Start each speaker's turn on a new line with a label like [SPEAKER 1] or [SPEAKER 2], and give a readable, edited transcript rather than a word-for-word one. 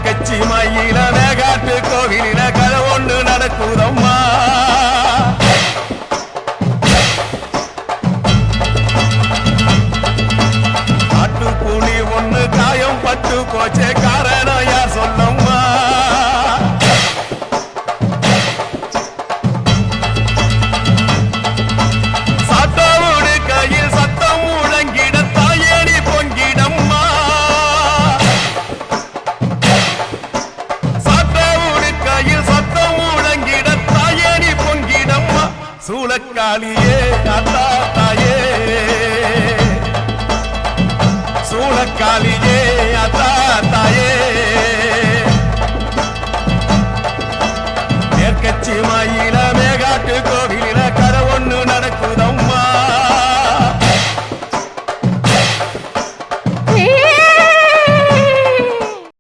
[SPEAKER 1] கச்சி மயில காட்டு கோவிலில கதை ஒன்று நடக்குதம்மா காட்டு புலி ஒண்ணு காயம் பட்டு போச்சே காரணம் யார் சொல்லம்மா சாத்தோடு கையில் சத்தம் முழங்கிட தாயேடி பொங்கிடம்மா சாத்தோடு கையில் சத்தம் முழங்கிட தாயேடி பொங்கிடம்மா சூளக்காளி